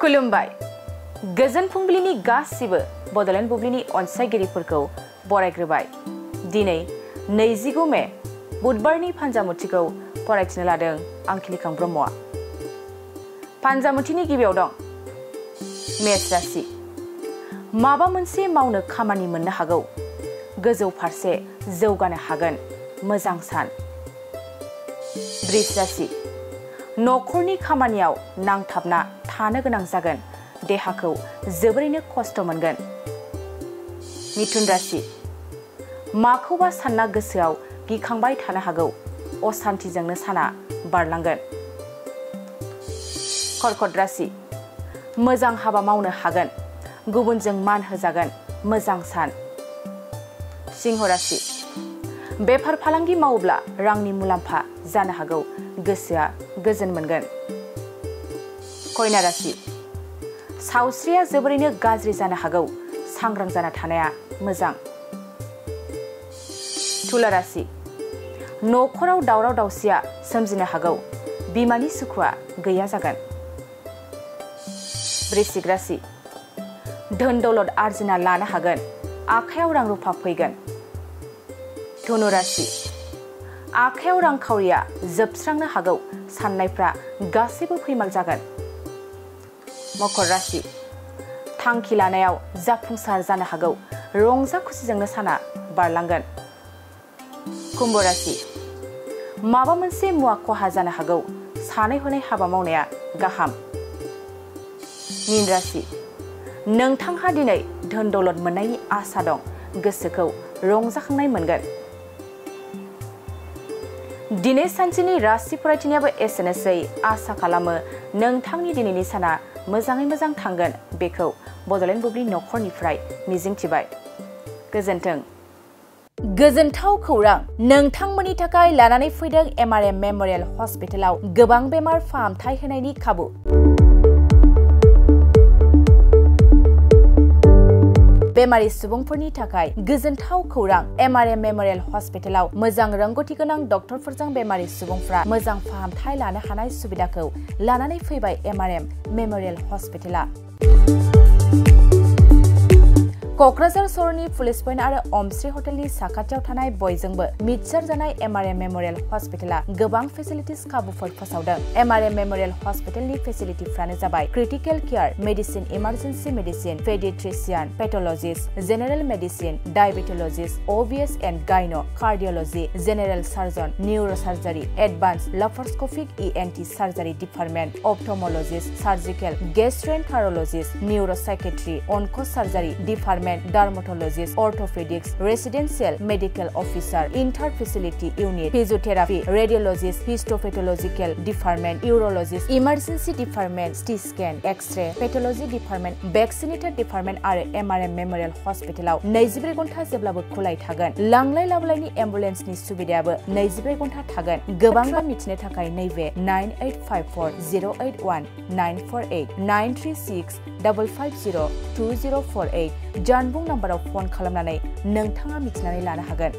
खुलुमबाय गोजोन फुंबिलिनि गासिबो बडलेण्ड बुब्लिनि अनसायगिरिफोरखौ बरायग्रोबाय। दिनै 29 मे बुधबारनि फान्जामुथिखौ फरायथिनो लादों आं खिलिखां ब्रह्मआ। फान्जामुथिनि गिबियाव दं मेष राशि। माबा मोनसे मावनो खामानि मोननो हागौ, गोजौ फारसे जौगानो हागोन, मोजां सान। वृष राशि। नखरनि खामानियाव नांथाबना थानो गोनां जागोन, देहाखौ जोबोरैनो खस्थ' मोनगोन। मिथुन राशि। माखौबा सानना गोसोआव गिखांबाय थानो हागौ, असान्थिजोंनो साना बारलांगोन। कर्कट राशि। मोजां हाबा मावनो हागोन, गुबुनजों मान होजागोन, मोजां सान। सिंह राशि। बेफार फालांगि मावोब्ला रांनि मुलाम्फा जानो हागौ, गोसोआ गोजोन मोनगोन। कन्या राशि। सावस्रिया जोबोरैनो गाज्रि जानो हागौ, सांग्रां जाना थानाया मोजां। तुला राशि। नखराव दावराव दावसिया सोमजिनो हागौ, बिमानि सुखुआ गैया जागोन। वृश्चिक राशि। धोन दौलत आरजिना लानो हागोन, आखायाव रां रुफा फैगोन। धनु राशि। आखायाव रांखावरिया जोबस्रांनो हागौ, साननायफ्रा गासैबो फैमाल जागोन। मकर राशि। थांखि लानायाव जाफुंसार जानो हागौ, रंजा खुसिजोंनो साना बारलांगोन। कुम्भ राशि। माबा मोनसे मुवा खहा जानो हागौ, सानै हनै हाबा मावनाया गाहाम। मीन राशि। नोंथांहा दिनै धोन दौलत मोननायनि आसा दं, गोसोखौ रंजाखांनाय मोनगोन। दिनै सानसेनि राशि फरायथिनायाबो एसेनोसै। आसा खालामो नोंथांनि दिनैनि साना मोजाङै मोजां थांगोन, बेखौ बडलेण्ड बुब्लि नखरनिफ्राय मिजिंथिबाय। गोजोन्थों। गोजोनथाव खौरां, नोंथांमोननि थाखाय लानानै फैदों MRM मेम'रियेल हस्पिटालाव गोबां बेमार फाहामथाय होनायनि खाबु। बेमारि सुबुंफोरनि थाखाय गोजोनथाव खौरां, MRM मेम'रियेल हस्पिटालाव मोजां रोंगौथि गोनां डक्टरफोरजों बेमारि सुबुंफ्रा मोजां फाहामथाय लानो हानाय सुबिदाखौ लानानै फैबाय MRM मेम'रियेल हस्पिटाला। क'क्राझार सहरनि पुलिस पइन्ट आरो अमश्री हटेलनि साखाथियाव थानाय बयजोंबो मिथिसार जानाय MRM मेम'रियेल हस्पिटाला गोबां फेसिलिटिस खाबुफोर फोसावदों। MRM मेम'रियेल हस्पिटालनि फेसिलिटिफ्रानो जाबाय critical care, medicine, emergency medicine, pediatrician, pathologist, general medicine, diabetologist, OBS and gyno, cardiology, general surgeon, neuro surgery, advanced laparoscopic ENT surgery department, ophthalmologist, surgical, gastroenterologist, neuro psychiatry, onco surgery department, dermatologist, orthopaedics, residential medical officer, inter facility unit, physiotherapy, radiologist, histopathological department, urologist, emergency department, CT scan, x-ray, pathology department, vaccinator department आरो MRM memorial हस्पिटालाव 24 घन्टा जेब्लाबो खुलाय थागोन। लांलाय लाबोलायनि एम्बुलेन्सनि सुबिदायाबो 24 घन्टा थागोन। गोबां मिथिनो थाखाय नैबे 9854081948 93655020048 जानबुं नाम्बाराव फन खालामनानै नोंथाङा मिथिनानै लानो हागोन।